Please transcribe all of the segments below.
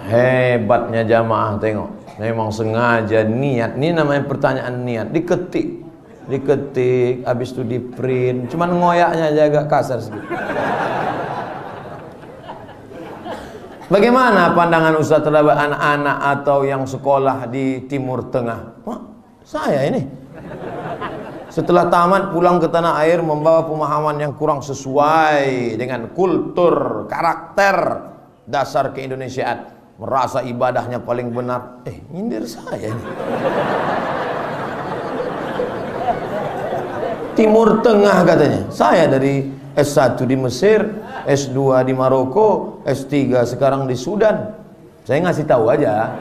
Hebatnya jamaah, tengok. Memang sengaja niat. Ini namanya pertanyaan niat. Diketik, habis itu di print. Cuman ngoyaknya aja agak kasar sedikit. Bagaimana pandangan Ustaz terhadap anak-anak atau yang sekolah di Timur Tengah? Wah, saya ini setelah tamat pulang ke tanah air membawa pemahaman yang kurang sesuai dengan kultur, karakter dasar keindonesiaan. Merasa ibadahnya paling benar. Nyindir saya ini. Timur Tengah katanya. Saya dari S1 di Mesir, S2 di Maroko, S3 sekarang di Sudan. Saya ngasih tahu aja.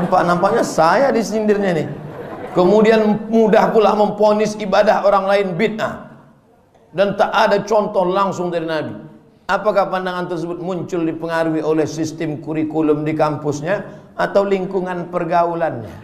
Nampaknya saya disindirnya nih. Kemudian mudah pula memponis ibadah orang lain bid'ah. Dan tak ada contoh langsung dari Nabi. Apakah pandangan tersebut muncul dipengaruhi oleh sistem kurikulum di kampusnya atau lingkungan pergaulannya?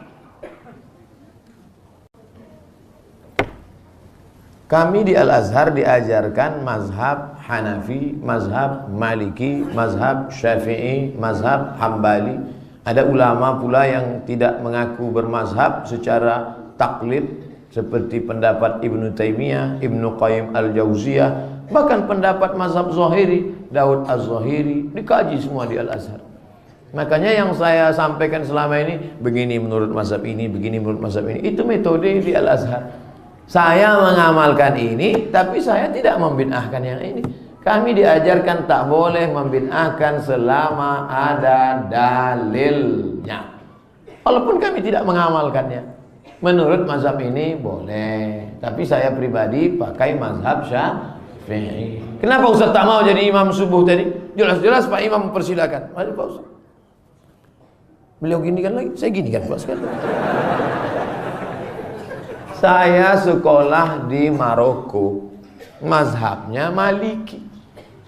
Kami di Al-Azhar diajarkan mazhab Hanafi, mazhab Maliki, mazhab Syafi'i, mazhab Hambali. Ada ulama pula yang tidak mengaku bermazhab secara taklid, seperti pendapat Ibnu Taimiyah, Ibnu Qayyim Al-Jauziyah, bahkan pendapat mazhab Zahiri, Daud Az-Zahiri, dikaji semua di Al-Azhar. Makanya yang saya sampaikan selama ini, begini menurut mazhab ini, begini menurut mazhab ini, itu metode di Al-Azhar. Saya mengamalkan ini, tapi saya tidak membid'ahkan yang ini. Kami diajarkan tak boleh membid'ahkan selama ada dalilnya. Walaupun kami tidak mengamalkannya. Menurut mazhab ini boleh, tapi saya pribadi pakai mazhab Syafi'i. Kenapa Ustaz tak mau jadi imam subuh tadi? Jelas-jelas Pak Imam mempersilakan. Mari Pak Ustaz. Beliau ginikan lagi, saya ginikan Pak sekali. Saya sekolah di Maroko, mazhabnya Maliki.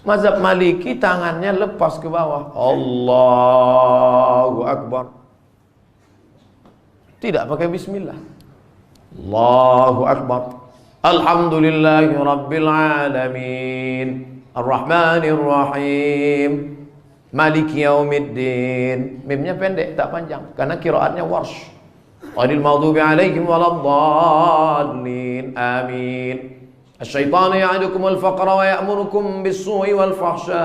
Mazhab Maliki tangannya lepas ke bawah. Allahu Akbar. Tidak pakai bismillah. Allahu Akbar. Alhamdulillahi Rabbil Alamin. Ar-Rahmanir Rahim. Maliki Yaumiddin. Mimnya pendek, tak panjang. Karena qiraatnya warsh. Ghairil maghdubi alaihim waladdallin. Amin. Asy-syaitanu ya'idukumul faqra wa ya'murukum bis-su'i wal fahsya.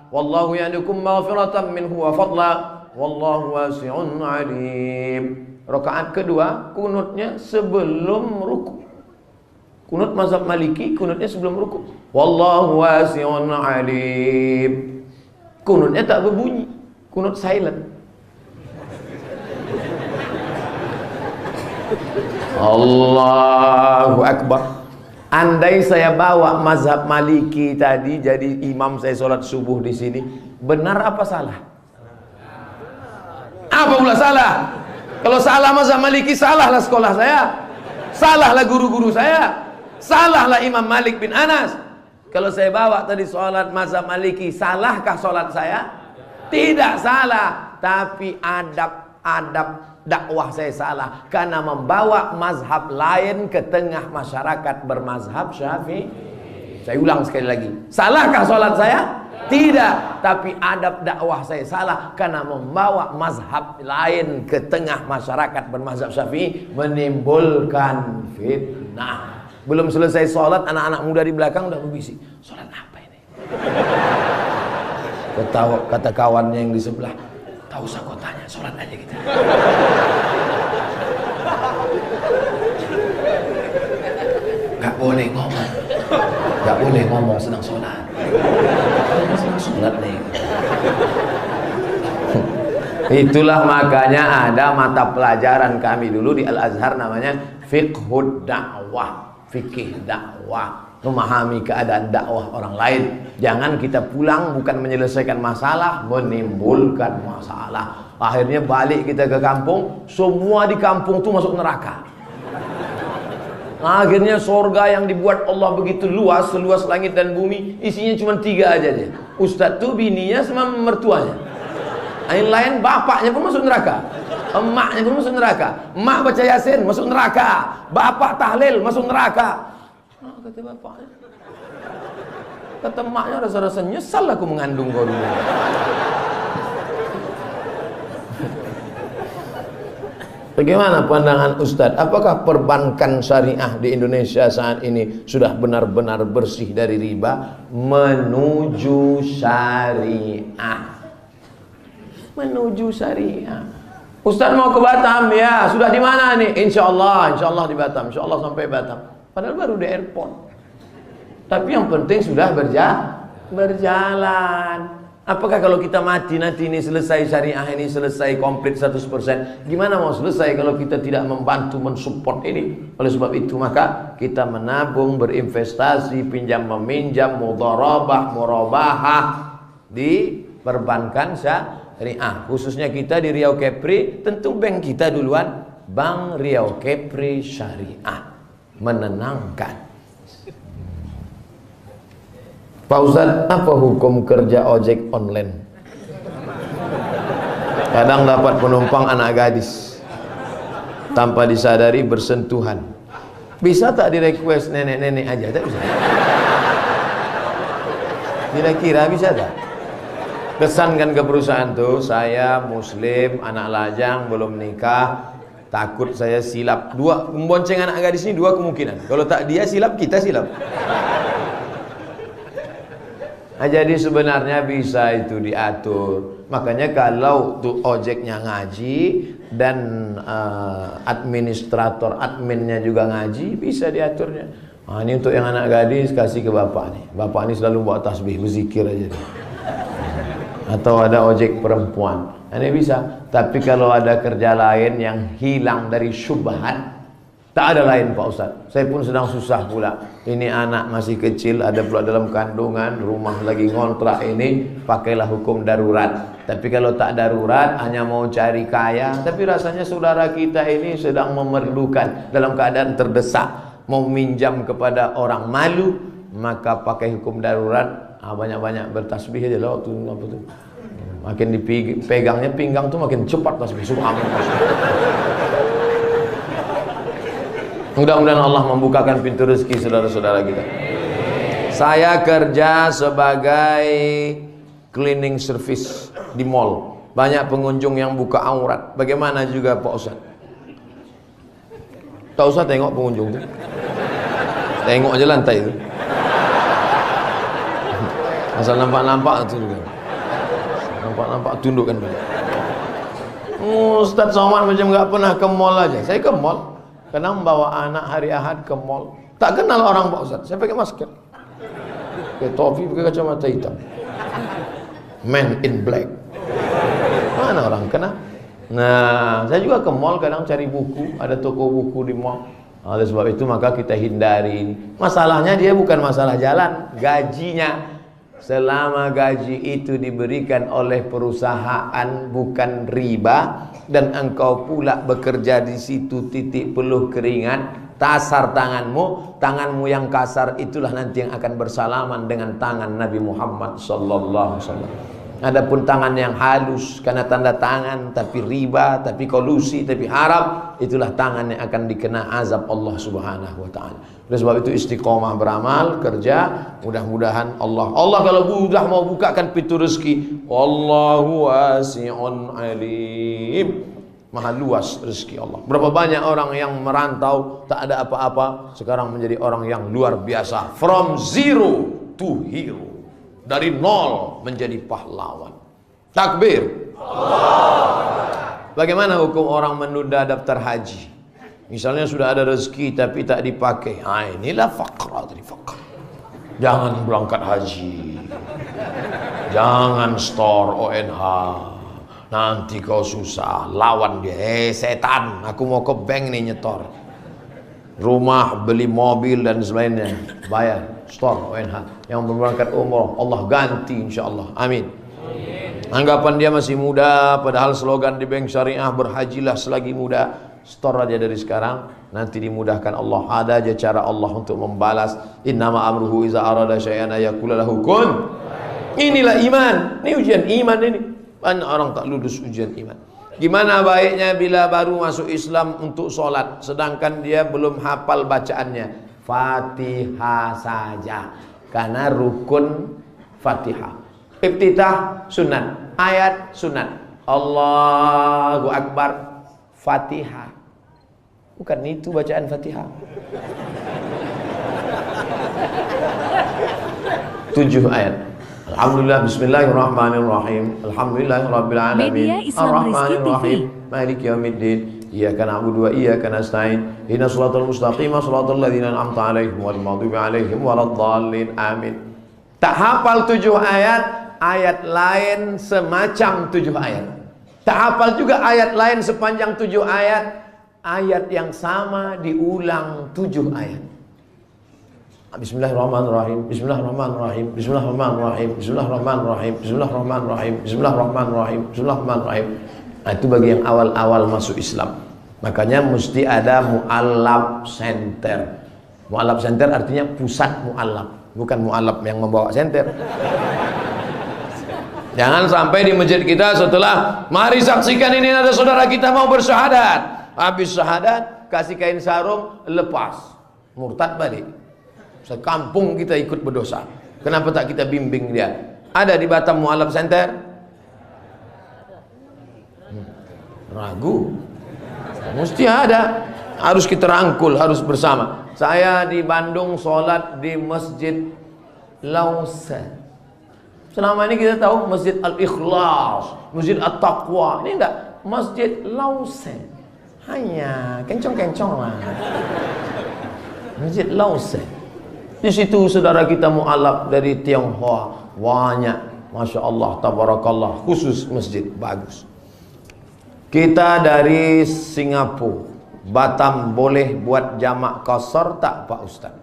Wallahu ya'idukum maghfiratan minhu wa fadla. Wallahu wasi'un alim. Rakaat kedua kunutnya sebelum ruku. Kunut mazhab Maliki kunutnya sebelum ruku. Wallahu wasi'un alim. Kunutnya tak berbunyi, kunut silent. Allahu Akbar. Andai saya bawa mazhab Maliki tadi jadi imam saya sholat subuh di sini, benar apa salah? Apa pula salah? Kalau salah mazhab Maliki, salahlah sekolah saya, salahlah guru-guru saya, salahlah Imam Malik bin Anas. Kalau saya bawa tadi sholat mazhab Maliki, salahkah sholat saya? Tidak salah, tapi adab dakwah saya salah karena membawa mazhab lain ke tengah masyarakat bermazhab Syafi'i. Saya ulang sekali lagi, salahkah sholat saya? Tidak, tapi adab dakwah saya salah karena membawa mazhab lain ke tengah masyarakat bermazhab Syafi'i, menimbulkan fitnah. Belum selesai sholat, anak-anak muda di belakang udah berbisik, sholat apa ini? Kata kawannya yang di sebelah, tak usah kau tanya, sholat aja kita. Gak boleh ngomong, gak boleh ngomong sedang sholat. Sedang sholat nih. Itulah makanya ada mata pelajaran kami dulu di Al-Azhar namanya fiqhud dakwah, fikih dakwah, memahami keadaan dakwah orang lain. Jangan kita pulang bukan menyelesaikan masalah, menimbulkan masalah. Akhirnya balik kita ke kampung, semua di kampung tuh masuk neraka. Akhirnya surga yang dibuat Allah begitu luas, seluas langit dan bumi, isinya cuma 3 aja dia. Ustadz tuh bininya sama mertuanya. Yang lain bapaknya pun masuk neraka, emaknya pun masuk neraka. Emak baca Yasin masuk neraka, bapak tahlil masuk neraka. Kata bapaknya. Kata emaknya rasa-rasa nyesal aku mengandung kau dulu. Bagaimana pandangan Ustadz? Apakah perbankan syariah di Indonesia saat ini sudah benar-benar bersih dari riba menuju syariah? Menuju syariah. Ustadz mau ke Batam, ya. Sudah di mana nih? Insya Allah di Batam. Insya Allah sampai Batam. Padahal baru di airport. Tapi yang penting sudah berjalan. Apakah kalau kita mati nanti ini selesai syariah ini selesai komplit 100%? Gimana mau selesai kalau kita tidak membantu mensupport ini? Oleh sebab itu maka kita menabung, berinvestasi, pinjam meminjam, mudharabah, murabahah di perbankan syariah. Khususnya kita di Riau Kepri, tentu bank kita duluan, Bank Riau Kepri Syariah. Menenangkan. Pak Ustadz, apa hukum kerja ojek online? Kadang dapat penumpang anak gadis, tanpa disadari bersentuhan. Bisa tak di-request nenek-nenek aja? Tak bisa. Kira-kira bisa tak? Kesankan ke perusahaan tuh, saya muslim, anak lajang, belum nikah, takut saya silap. Membonceng anak gadis ini dua kemungkinan. Kalau tak dia silap, kita silap. Jadi sebenarnya bisa itu diatur. Makanya kalau tuh ojeknya ngaji dan adminnya juga ngaji, bisa diaturnya. Ini untuk yang anak gadis kasih ke bapak nih. Bapak ini selalu bawa tasbih, berzikir aja nih. Atau ada ojek perempuan, ini bisa. Tapi kalau ada kerja lain yang hilang dari syubhat, tak ada lain Pak Ustaz. Saya pun sedang susah pula. Ini anak masih kecil, ada pula dalam kandungan, rumah lagi ngontrak ini, pakailah hukum darurat. Tapi kalau tak darurat, hanya mau cari kaya, tapi rasanya saudara kita ini sedang memerlukan, dalam keadaan terdesak, mau minjam kepada orang malu, maka pakai hukum darurat. Banyak-banyak bertasbih aja lah waktu apa tuh. Makin dipegangnya pinggang tuh makin cepat tasbih. Subhanallah. Mudah-mudahan Allah membukakan pintu rezeki saudara-saudara kita. Saya kerja sebagai cleaning service di mall. Banyak pengunjung yang buka aurat. Bagaimana juga Pak Ustaz? Tak usah tengok pengunjung tu. Tengok aja lantai itu. Asal nampak-nampak tu juga. Nampak-nampak tundukkan balik. Ustaz Somad macam enggak pernah ke mall aja. Saya ke mall. Kadang bawa anak hari Ahad ke mall. Tak kenal orang Pak Ustaz. Saya pakai masker. Pakai topi, pakai kacamata hitam. Man in black. Mana orang kenal? Nah, saya juga ke mall kadang cari buku. Ada toko buku di mall. Oleh sebab itu maka kita hindari ini. Masalahnya dia bukan masalah jalan, gajinya. Selama gaji itu diberikan oleh perusahaan bukan riba, dan engkau pula bekerja di situ titik peluh keringat, kasar tanganmu yang kasar itulah nanti yang akan bersalaman dengan tangan Nabi Muhammad sallallahu alaihi wasallam. Adapun tangan yang halus karena tanda tangan tapi riba, tapi kolusi, tapi haram, itulah tangan yang akan dikena azab Allah Subhanahu wa taala. Oleh sebab itu istiqomah beramal, kerja, mudah-mudahan Allah kalau sudah mau bukakan pintu rezeki, Allahu wasi'un alim. Maha luas rezeki Allah. Berapa banyak orang yang merantau tak ada apa-apa, sekarang menjadi orang yang luar biasa. From zero to hero. Dari nol menjadi pahlawan. Takbir. Bagaimana hukum orang menunda daftar haji? Misalnya sudah ada rezeki tapi tak dipakai. Inilah faqra dari faqr. Jangan berangkat haji. Jangan store ONH. Nanti kau susah. Lawan dia. Setan, aku mau ke bank nih nyetor. Rumah, beli mobil dan sebagainya. Bayar. Store ONH. Yang berangkat umroh, Allah ganti insyaAllah. Amin. Anggapan dia masih muda, padahal slogan di bank syariah, berhajilah selagi muda. Store aja dari sekarang, nanti dimudahkan Allah. Ada aja cara Allah untuk membalas. Innama amruhu iza arada syai'an ayaqula lahu kun. Inilah iman. Ini ujian iman ini. Banyak orang tak lulus ujian iman. Gimana baiknya bila baru masuk Islam untuk sholat, sedangkan dia belum hafal bacaannya? Fatihah saja, karena rukun Fatihah. Iftitah sunat, ayat sunat. Allahu Akbar, Fatihah. Bukan itu bacaan Fatihah. 7 ayat. Alhamdulillah, bismillahirrahmanirrahim. Alhamdulillahirabbil alamin. Arrahmanirrahim. Maliki yaumiddin. Iyyaka na'budu wa iyyaka nasta'in. Ihdinas shiratal mustaqim, shiratal ladzina an'amta 'alaihim ghairil maghdubi 'alaihim waladdallin. Amin. Tak hafal 7 ayat, ayat lain semacam 7 ayat. Tak hafal juga ayat lain sepanjang 7 ayat, ayat yang sama diulang 7 ayat. Bismillahirrahmanirrahim. Bismillahirrahmanirrahim. Bismillahirrahmanirrahim. Bismillahirrahmanirrahim. Bismillahirrahmanirrahim. Bismillahirrahmanirrahim. Bismillahirrahmanirrahim. Nah, itu bagi yang awal-awal masuk Islam. Makanya mesti ada mu'allab center. Mu'allab center artinya pusat mu'allab, bukan mu'allab yang membawa center. Jangan sampai di masjid kita setelah mari saksikan ini ada saudara kita mau bersyahadat, habis syahadat kasih kain sarung, lepas, murtad balik. Sekampung kita ikut berdosa. Kenapa tak kita bimbing dia? Ada di Batam mu'allab center? Ragu. Mesti ada. Harus kita rangkul, harus bersama. Saya di Bandung sholat di Masjid Lausan. Selama ini kita tahu Masjid Al-Ikhlas, Masjid At-Taqwa. Ini enggak, Masjid Lausan. Hanya kencong-kencong lah. Masjid Lausan. Di situ saudara kita mu'alaf dari Tionghoa banyak, masya Allah, tabarakallah, khusus masjid bagus. Kita dari Singapura, Batam boleh buat jamak qasar tak Pak Ustaz?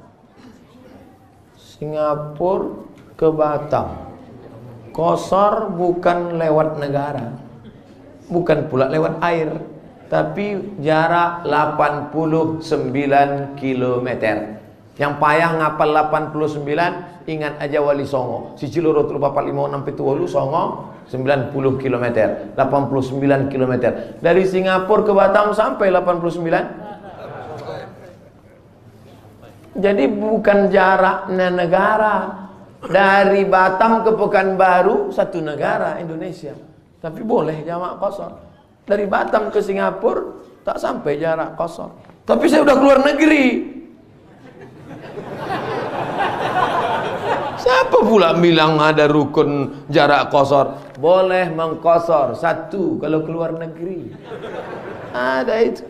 Singapura ke Batam, qasar bukan lewat negara, bukan pula lewat air, tapi jarak 89 kilometer. Yang payah ngapal 89, ingat aja Wali Songo. Si Ciloro 456 Pituolu Songo 90 km, 89 km. Dari Singapura ke Batam sampai 89. Jadi bukan jaraknya negara. Dari Batam ke Pekanbaru satu negara Indonesia. Tapi boleh jamak qasar. Dari Batam ke Singapura tak sampai jarak qasar. Tapi saya udah keluar negeri. Siapa pula bilang ada rukun jarak qasar? Boleh mengqasar satu kalau keluar negeri. Ada itu.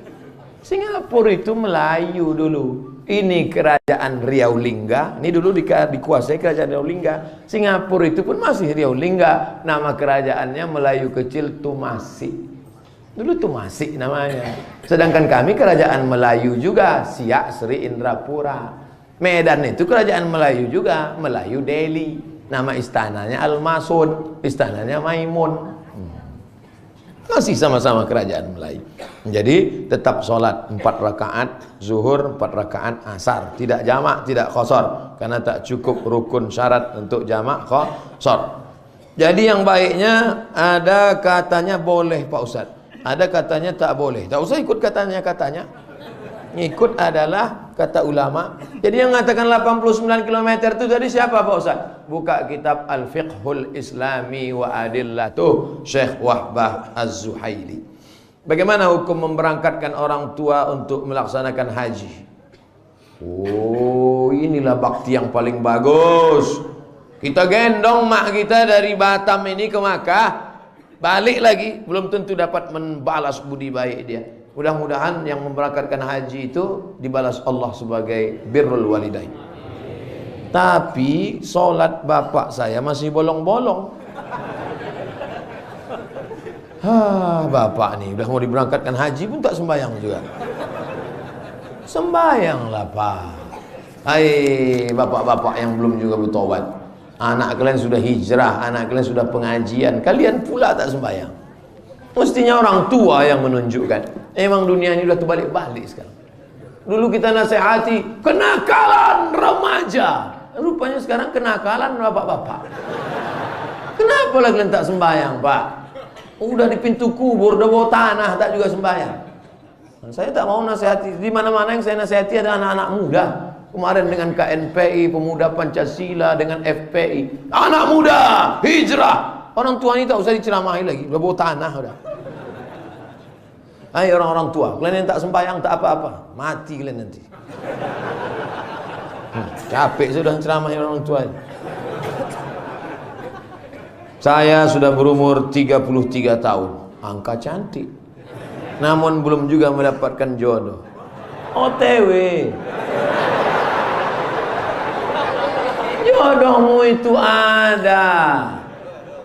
Singapura itu Melayu dulu. Ini kerajaan Riau Lingga. Ini dulu dikuasai kerajaan Riau Lingga. Singapura itu pun masih Riau Lingga. Nama kerajaannya Melayu kecil Tumasi. Dulu Tumasi namanya. Sedangkan kami kerajaan Melayu juga, Siak Sri Indrapura. Medan itu kerajaan Melayu juga, Melayu Delhi. Nama istananya Al-Masud, istananya Maimun. Masih sama-sama kerajaan Melayu. Jadi tetap sholat 4 rakaat zuhur, 4 rakaat asar, tidak jamak, tidak qasar, karena tak cukup rukun syarat untuk jamak qasar. Jadi yang baiknya ada katanya boleh Pak Ustaz, ada katanya tak boleh. Tak usah ikut katanya. Ngikut adalah kata ulama. Jadi yang mengatakan 89 km itu dari siapa Pak Ustaz? Buka kitab Al-Fiqhul Islami wa Adillatuh Syekh Wahbah Az-Zuhaili. Bagaimana hukum memberangkatkan orang tua untuk melaksanakan haji? Oh, inilah bakti yang paling bagus. Kita gendong mak kita dari Batam ini ke Makkah, balik lagi, belum tentu dapat membalas budi baik dia. Mudah-mudahan yang memberangkatkan haji itu dibalas Allah sebagai birrul walidain. Tapi sholat bapak saya masih bolong-bolong. Bapak nih udah mau diberangkatkan haji pun tak sembahyang juga. Sembahyanglah Pak. Hai bapak-bapak yang belum juga bertobat. Anak kalian sudah hijrah, anak kalian sudah pengajian, kalian pula tak sembahyang. Mestinya orang tua yang menunjukkan. Emang dunia ini udah terbalik-balik sekarang. Dulu kita nasihati kenakalan remaja, rupanya sekarang kenakalan bapak-bapak. Kenapa lagi kalian tak sembahyang Pak? Udah di pintu kubur, udah bawa tanah, tak juga sembahyang. Saya tak mau nasihati. Di mana-mana yang saya nasihati ada anak-anak muda. Kemarin dengan KNPI, Pemuda Pancasila, dengan FPI. Anak muda, hijrah. Orang tua ini tak usah diceramahi lagi, udah bawa tanah udah. Hai orang-orang tua, kalian yang tak sembahyang tak apa-apa, mati kalian nanti. Capek sudah ceramahi orang tua. Saya sudah berumur 33 tahun, angka cantik. Namun belum juga mendapatkan jodoh. OTW. Jodohmu itu ada.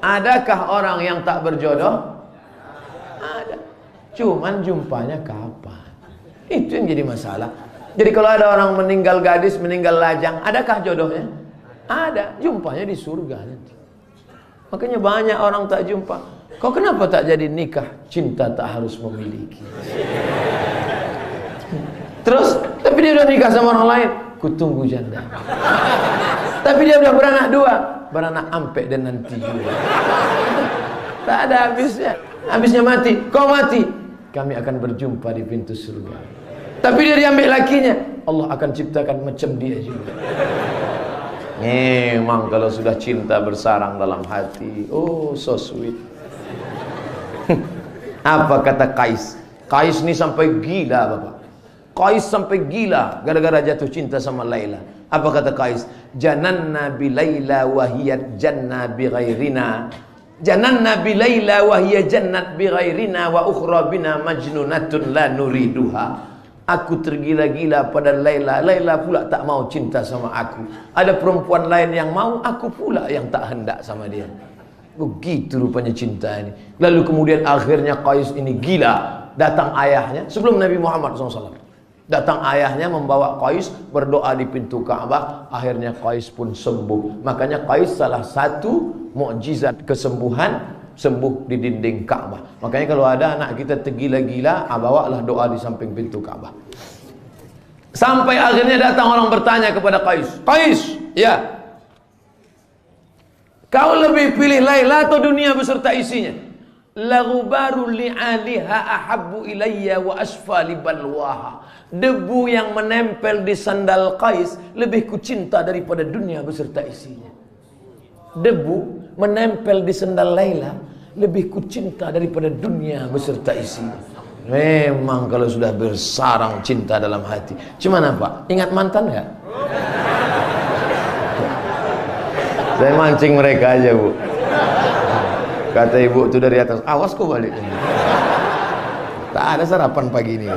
Adakah orang yang tak berjodoh? Ada. Cuman jumpanya kapan? Itu yang jadi masalah. Jadi kalau ada orang meninggal gadis, meninggal lajang, adakah jodohnya? Ada. Jumpanya di surga nanti. Makanya banyak orang tak jumpa. Kau kenapa tak jadi nikah? Cinta tak harus memiliki. Terus, tapi dia udah nikah sama orang lain. Kutunggu janda. Tapi dia udah beranak 2. Beranak ampek dan nanti juga. Tak ada habisnya. Habisnya mati. Kau mati, kami akan berjumpa di pintu surga. Tapi dia diambil lakinya, Allah akan ciptakan macam dia juga. Memang kalau sudah cinta bersarang dalam hati, oh so sweet. Apa kata Qais? Qais ini sampai gila Bapak. Qais sampai gila gara-gara jatuh cinta sama Laila. Apa kata Qais? Jananna bi Laila wa hiya janna bi ghairina. Jananna bi Laila wa hiya jannat bi ghairina wa ukhra bina majnunatun la nuriduha. Aku tergila-gila pada Laila. Laila pula tak mau cinta sama aku. Ada perempuan lain yang mau, aku pula yang tak hendak sama dia. Begitu rupanya cinta ini. Lalu kemudian akhirnya Qais ini gila. Datang ayahnya sebelum Nabi Muhammad SAW. Datang ayahnya membawa Qais berdoa di pintu Ka'bah. Akhirnya Qais pun sembuh. Makanya Qais salah satu mukjizat kesembuhan, sembuh di dinding Ka'bah. Makanya kalau ada anak kita tergila-gila, bawalah doa di samping pintu Ka'bah. Sampai akhirnya datang orang bertanya kepada Qais. Qais, ya, kau lebih pilih Laila atau dunia beserta isinya? Laghubaru li'aliha ahabbu ilayya wa asfali balwaha. Debu yang menempel di sandal Qais lebih kucinta daripada dunia beserta isinya. Debu menempel di sandal Laila lebih kucinta daripada dunia beserta isinya. Memang kalau sudah bersarang cinta dalam hati. Cuman apa? Ingat mantan enggak? Saya mancing mereka aja, Bu. Kata ibu itu dari atas, awas kau balik. Tak ada sarapan pagi ini.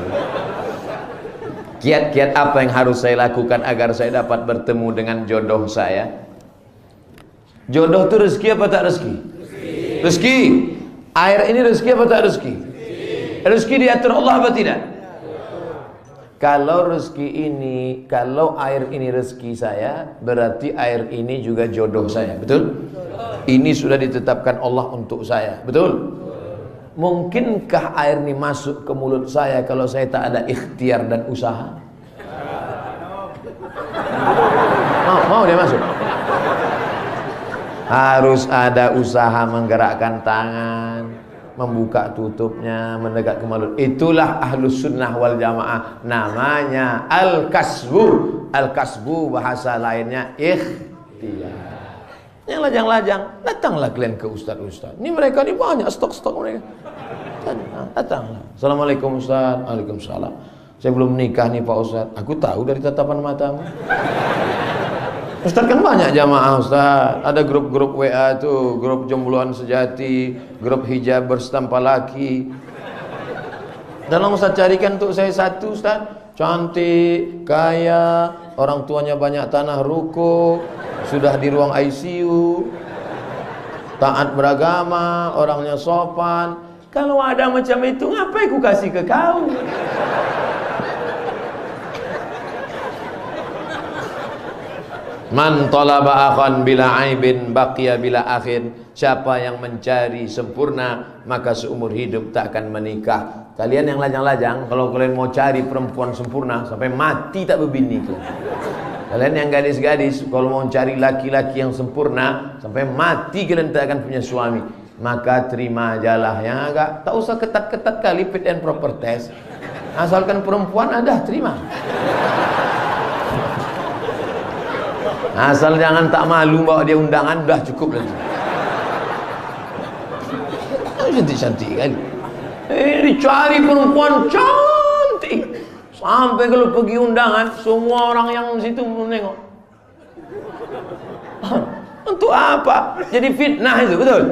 Kiat-kiat apa yang harus saya lakukan agar saya dapat bertemu dengan jodoh saya? Jodoh itu rezeki apa tak rezeki? Rezeki. Air ini rezeki apa tak rezeki? Rezeki diatur Allah apa tidak? Kalau rezeki ini, kalau air ini rezeki saya, berarti air ini juga jodoh saya, betul? Ini sudah ditetapkan Allah untuk saya, betul? Mungkinkah air ini masuk ke mulut saya kalau saya tak ada ikhtiar dan usaha? Mau dia masuk? Harus ada usaha menggerakkan tangan, membuka tutupnya, mendekat ke mulut. Itulah ahlus sunnah wal jamaah. Namanya al-kasbu. Al-kasbu bahasa lainnya ikhtiar. Yang lajang-lajang, datanglah kalian ke ustaz-ustaz. Ini mereka ini banyak stok-stok mereka. Datanglah. Assalamualaikum Ustaz. Waalaikumsalam. Saya belum nikah nih Pak Ustaz. Aku tahu dari tatapan matamu. Ustaz kan banyak jamaah Ustaz. Ada grup-grup WA tuh, grup jombloan sejati, grup hijab bersetampa laki. Tolong Ustaz carikan untuk saya satu Ustaz. Cantik, kaya, orang tuanya banyak tanah ruko, sudah di ruang ICU, taat beragama, orangnya sopan. Kalau ada macam itu, ngapain ku kasih ke kau? Man talaba akhan bila aibin baqiya bila akhin. Siapa yang mencari sempurna, maka seumur hidup tak akan menikah. Kalian yang lajang-lajang, kalau kalian mau cari perempuan sempurna, sampai mati tak berbini. Kalian yang gadis-gadis, kalau mau cari laki-laki yang sempurna, sampai mati kalian tak akan punya suami. Maka terima ajalah yang agak, tak usah ketat-ketat kali fit and proper test. Asalkan perempuan ada, terima. Asal jangan tak malu bawa dia undangan, udah cukup nanti. Cantik-cantik kali. Dicari perempuan cantik. Sampai kalau pergi undangan, semua orang yang di situ menengok. Untuk apa? Jadi fitnah itu, betul?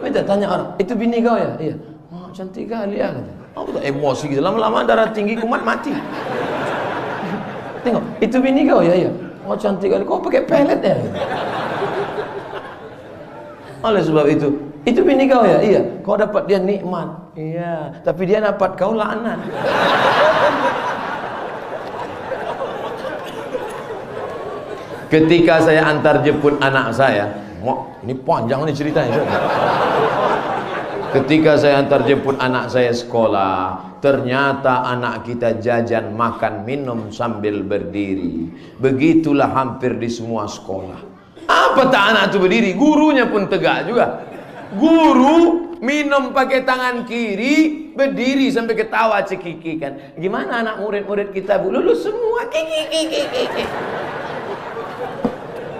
Kita tanya orang, itu bini kau ya? Iya. Oh, cantik kali ya. Oh, emosi gitu. Lama-lama darah tinggi kumat mati. Tengok, itu bini kau ya? Iya. Oh, cantik kali. Kau pakai pelet ya? Oleh sebab itu bini kau ya? Iya. Kau dapat dia nikmat. Iya. Tapi dia dapat kau laknat. Ketika saya antar jemput anak saya, ini panjang nih ceritanya. Ketika saya antar jemput anak saya sekolah, ternyata anak kita jajan, makan, minum sambil berdiri. Begitulah hampir di semua sekolah. Apa tak anak itu berdiri? Gurunya pun tegak juga. Guru minum pakai tangan kiri, berdiri sampai ketawa cekikikan. Gimana anak murid-murid kita bu? Lulus semua.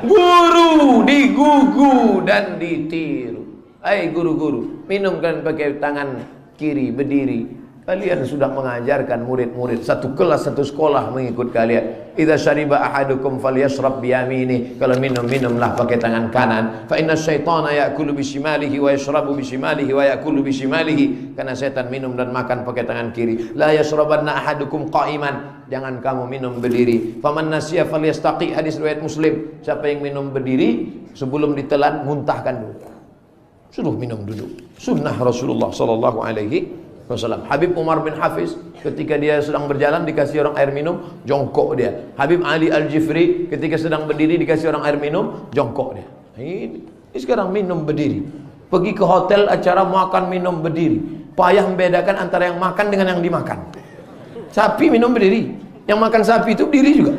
Guru digugu dan ditiru. Hai guru-guru, minumkan pakai tangan kiri, berdiri. Kalian sudah mengajarkan murid-murid satu kelas, satu sekolah mengikut kalian. Idza syariba ahadukum falyashrab biyamini. Kalau minumlah pakai tangan kanan. Fa inna syaitana ya'kulu bishimalihi wa yashrabu bishimalihi wa ya'kulu bishimalihi. Karena setan minum dan makan pakai tangan kiri. La yashrabanna ahadukum qa'iman. Jangan kamu minum berdiri. Faman nasiya falyastaqi. Hadis riwayat Muslim. Siapa yang minum berdiri sebelum ditelan, muntahkan dulu. Suruh minum duduk. Sunnah Rasulullah sallallahu alaihi wasallam. Habib Umar bin Hafiz ketika dia sedang berjalan dikasih orang air minum, jongkok dia. Habib Ali Al-Jifri ketika sedang berdiri dikasih orang air minum, jongkok dia. Ini sekarang minum berdiri. Pergi ke hotel acara makan minum berdiri. Payah membedakan antara yang makan dengan yang dimakan. Sapi minum berdiri, yang makan sapi itu berdiri juga.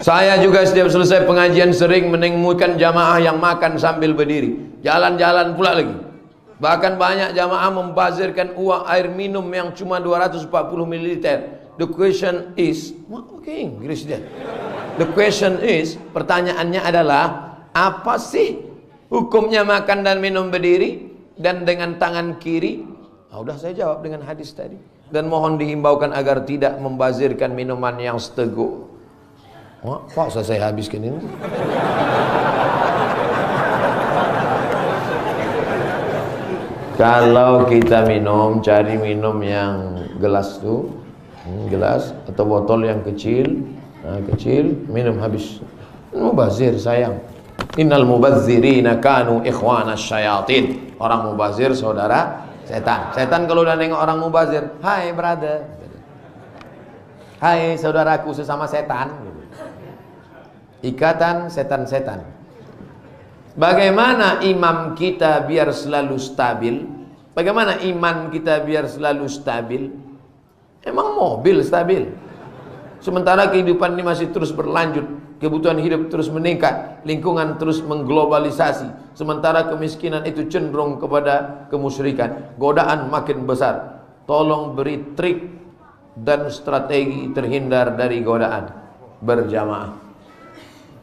Saya juga setiap selesai pengajian sering menemukan jamaah yang makan sambil berdiri. Jalan-jalan pula lagi. Bahkan banyak jamaah membazirkan uang air minum yang cuma 240 ml. The question is, okay, Inggris dia. The question is, pertanyaannya adalah, apa sih hukumnya makan dan minum berdiri dan dengan tangan kiri? Udah saya jawab dengan hadis tadi. Dan mohon dihimbaukan agar tidak membazirkan minuman yang seteguk. Pak, saya habiskan ini. Kalau kita minum, cari minum yang gelas tuh, gelas atau botol yang kecil, minum habis. Mubazir sayang. Innal mubazzirina kanu ikhwana syayatin. Orang mubazir saudara setan. Setan kalau udah nengok orang mubazir, hai brother, hai saudaraku sesama setan. Ikatan setan-setan. Bagaimana imam kita biar selalu stabil? Bagaimana iman kita biar selalu stabil? Emang mobil stabil? Sementara kehidupan ini masih terus berlanjut, kebutuhan hidup terus meningkat, lingkungan terus mengglobalisasi, sementara kemiskinan itu cenderung kepada kemusyrikan, godaan makin besar. Tolong beri trik dan strategi terhindar dari godaan. Berjamaah.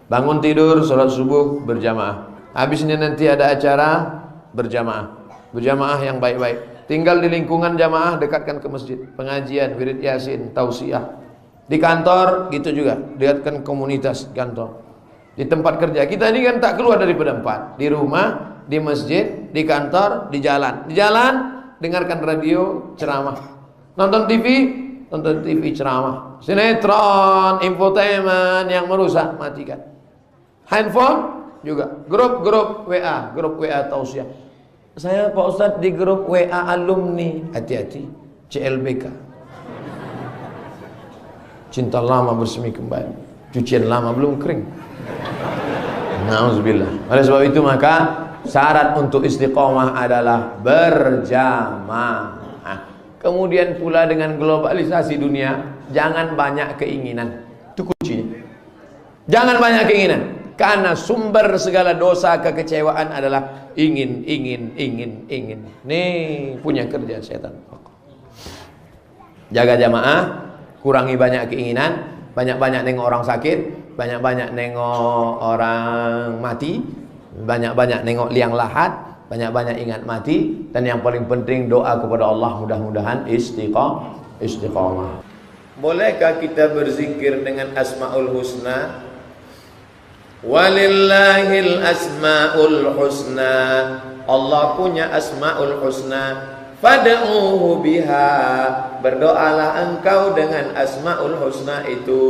Bangun tidur, sholat subuh berjamaah. Habis ini nanti ada acara berjamaah. Berjamaah yang baik-baik. Tinggal di lingkungan jamaah, dekatkan ke masjid. Pengajian, wirid yasin, tausiah. Di kantor gitu juga, dekatkan komunitas kantor. Di tempat kerja kita ini kan tak keluar daripada empat. Di rumah, di masjid, di kantor, di jalan. Di jalan dengarkan radio ceramah. Nonton TV ceramah. Sinetron, infotainment yang merusak, matikan. Handphone juga, grup WA tausiah. Saya Pak Ustadz di grup WA alumni, hati-hati, CLBK, cinta lama bersemi kembali, cucian lama belum kering. Nauzubillah. Oleh sebab itu maka syarat untuk istiqomah adalah berjamaah. Kemudian pula dengan globalisasi dunia, jangan banyak keinginan. Itu kuncinya. Jangan banyak keinginan. Karena sumber segala dosa kekecewaan adalah ingin. Nih punya kerja setan. Jaga jamaah, Kurangi banyak keinginan, banyak-banyak nengok orang sakit, banyak-banyak nengok orang mati, banyak-banyak nengok liang lahat, banyak-banyak ingat mati, dan yang paling penting doa kepada Allah, mudah-mudahan istiqamah. Bolehkah kita berzikir dengan Asmaul Husna? Walillahil asmaul husna. Allah punya Asmaul Husna. Fad'uhu biha. Berdoalah engkau dengan Asmaul Husna itu.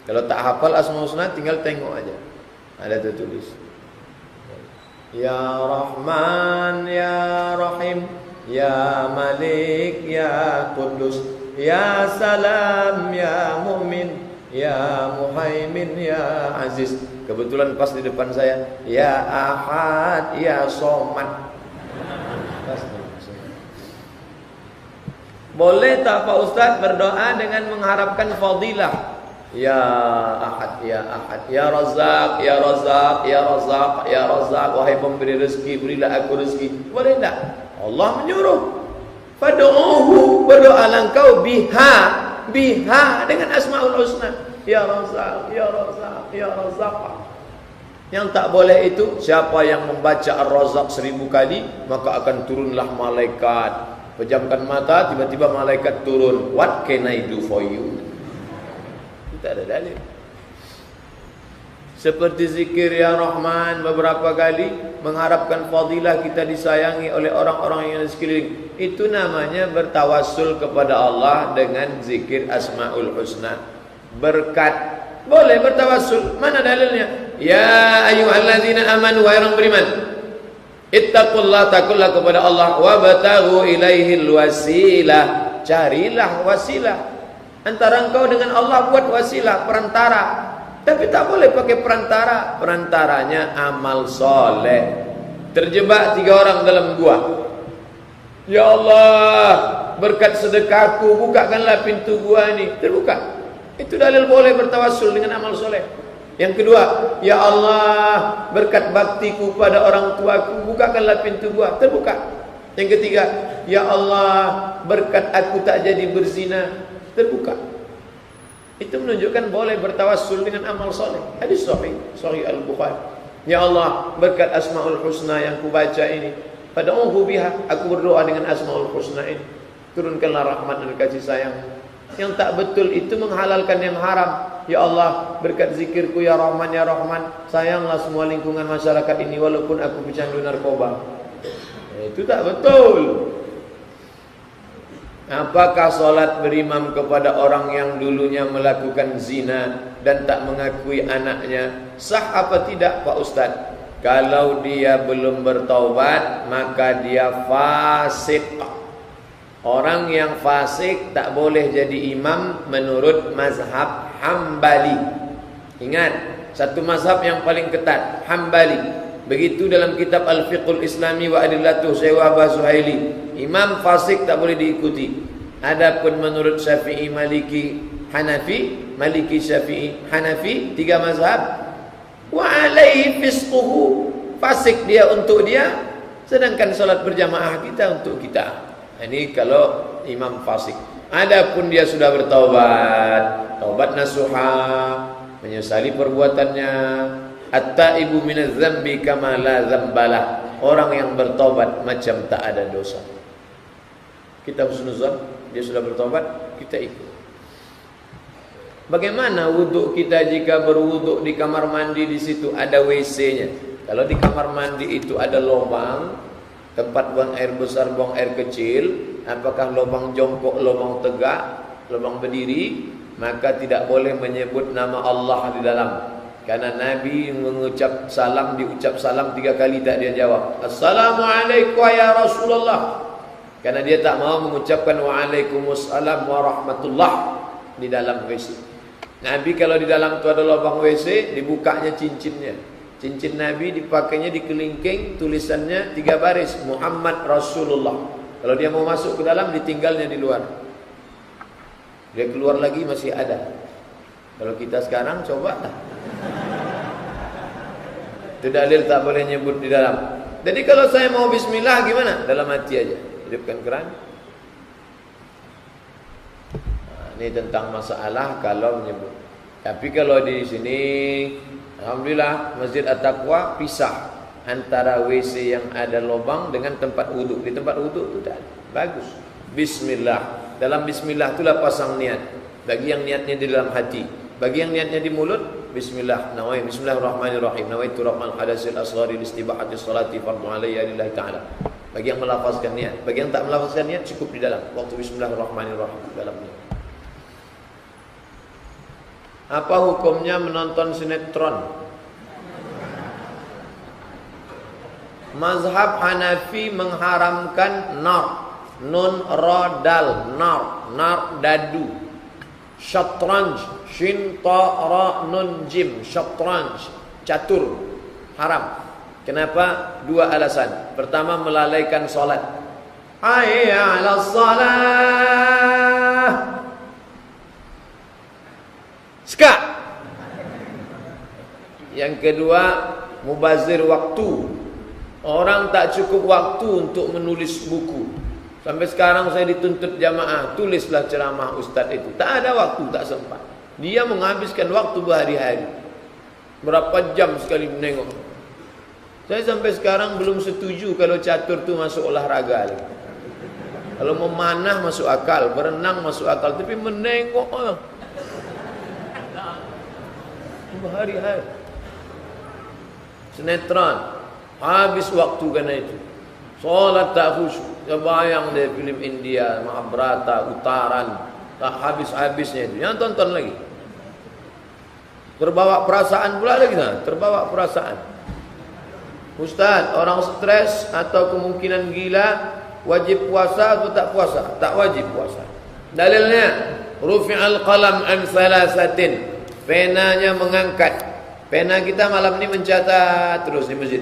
Kalau tak hafal Asmaul Husna tinggal tengok aja. Ada tertulis. Ya Rahman, Ya Rahim, Ya Malik, Ya Qudus, Ya Salam, Ya Mu'min, Ya Muhaimin, Ya Aziz. Kebetulan pas di depan saya, Ya Ahad, Ya Somad. Boleh tak Pak Ustaz berdoa dengan mengharapkan fadilah? Ya Ahad, Ya Ahad, Ya Razak, Ya Razak, Ya Razak, Ya Razak, wahai pemberi rezeki, berilah aku rezeki. Boleh tak? Allah menyuruh. Fad'uhu, berdoalah engkau biha dengan Asmaul Husna. Ya Razak, Ya Razak, Ya Razak. Yang tak boleh itu, siapa yang membaca Ar-Razak 1000 kali, maka akan turunlah malaikat. Pejamkan mata, tiba-tiba malaikat turun. What can I do for you? Tak ada dalil. Seperti zikir Ya Rahman beberapa kali, mengharapkan fadilah kita disayangi oleh orang-orang yang di sekeliling. Itu namanya bertawassul kepada Allah dengan zikir Asmaul Husna. Berkat. Boleh bertawassul. Mana dalilnya? Ya ayyuhalladzina amanu, wahai orang beriman, ittaqullah, takutlah kepada Allah, wabtaghu ilaihil wasilah, carilah wasilah. Antara engkau dengan Allah buat wasilah, perantara. Tapi tak boleh pakai perantara. Perantaranya amal soleh. Terjebak 3 orang dalam gua. Ya Allah, berkat sedekahku, bukakanlah pintu gua ini. Terbuka. Itu dalil boleh bertawassul dengan amal soleh. Yang kedua, Ya Allah, berkat baktiku pada orang tuaku, bukakanlah pintu gua. Terbuka. Yang ketiga, Ya Allah, berkat aku tak jadi berzina. Terbuka. Itu menunjukkan boleh bertawassul dengan amal soleh. Hadis sahih Al-Bukhari. Ya Allah, berkat Asmaul Husna yang kubaca ini, fad'uhu biha, aku berdoa dengan Asmaul Husna ini, turunkanlah rahmat dan kasih sayang. Yang tak betul itu menghalalkan yang haram. Ya Allah, berkat zikirku Ya Rahman, Ya Rahman, sayanglah semua lingkungan masyarakat ini walaupun aku pecandu narkoba. Itu tak betul. Apakah solat berimam kepada orang yang dulunya melakukan zina dan tak mengakui anaknya sah apa tidak Pak Ustaz? Kalau dia belum bertaubat, maka dia fasik. Orang yang fasik tak boleh jadi imam menurut mazhab Hambali. Ingat, satu mazhab yang paling ketat, Hambali. Begitu dalam kitab Al-Fiqhul Islami wa Adillatuh Syekh Wahbah Zuhaili. Imam fasik tak boleh diikuti. Adapun menurut Syafi'i, Maliki, Hanafi, Maliki, Syafi'i, Hanafi, 3 mazhab, wa alaihi fisquhu, fasik dia untuk dia, sedangkan salat berjamaah kita untuk kita. Ini kalau imam fasik. Adapun dia sudah bertaubat, taubat nasuha, menyesali perbuatannya, at-taibu minadz dzambi kama la dzambalah, orang yang bertaubat macam tak ada dosa. Kita husnuzan, dia sudah bertobat, kita ikut. Bagaimana wuduk kita jika berwuduk di kamar mandi, di situ ada WC-nya? Kalau di kamar mandi itu ada lubang, tempat buang air besar, buang air kecil, apakah lubang jongkok, lubang tegak, lubang berdiri, maka tidak boleh menyebut nama Allah di dalam. Karena Nabi mengucap salam, diucap salam 3 kali tak dia jawab. Assalamualaikum ya Rasulullah. Karena dia tak mau mengucapkan waalaikumsalam warahmatullah di dalam WC. Nabi kalau di dalam tu ada lubang WC, dibukanya cincinnya. Cincin Nabi dipakainya di kelingking, tulisannya 3 baris, Muhammad Rasulullah. Kalau dia mau masuk ke dalam, ditinggalnya di luar. Dia keluar lagi masih ada. Kalau kita sekarang coba lah. Itu dalil tak boleh nyebut di dalam. Jadi kalau saya mau bismillah gimana? Dalam hati aja. Hidupkan keran. Ini tentang masalah kalau menyebut. Tapi kalau di sini, alhamdulillah Masjid At-Taqwa pisah antara WC yang ada lubang dengan tempat wuduk. Di tempat wuduk itu tak ada. Bagus. Bismillah. Dalam Bismillah itulah pasang niat. Bagi yang niatnya di dalam hati. Bagi yang niatnya di mulut, Bismillah. Bismillahirrahmanirrahim. Nawaitu raf'al hadasil asghari listibahati salati fardhu alayya lillahi ta'ala. Bagi yang melafazkan niat. Bagi yang tak melafazkan niat, cukup di dalam. Waktu Bismillahirrahmanirrahim. Dalam niat. Apa hukumnya menonton sinetron? Mazhab Hanafi mengharamkan nar, nun ra dal, nar dadu. Syatranj, shin ta ra nun jim, syatranj, catur, haram. Kenapa? Dua alasan. Pertama, melalaikan salat. Hayya 'alas shalah. Ska. Yang kedua, mubazir waktu. Orang tak cukup waktu untuk menulis buku. Sampai sekarang saya dituntut jamaah, tulislah ceramah ustaz itu. Tak ada waktu, tak sempat. Dia menghabiskan waktu berhari-hari. Berapa jam sekali menengok. Saya sampai sekarang belum setuju kalau catur tu masuk olahraga. Kalau memanah masuk akal, berenang masuk akal, tapi menengok berhari-hari. Sinetron, habis waktu karena itu. Solat tak khusyuk. Bayang deh film India, Mahabharata, Utaran, tak habis-habisnya itu. Yang tonton lagi. Terbawa perasaan pula lagi nah, terbawa perasaan. Ustaz, orang stres atau kemungkinan gila wajib puasa atau tak puasa? Tak wajib puasa. Dalilnya, rufi'al qalam an thalathatin. Penanya mengangkat. Pena kita malam ini mencatat terus di masjid.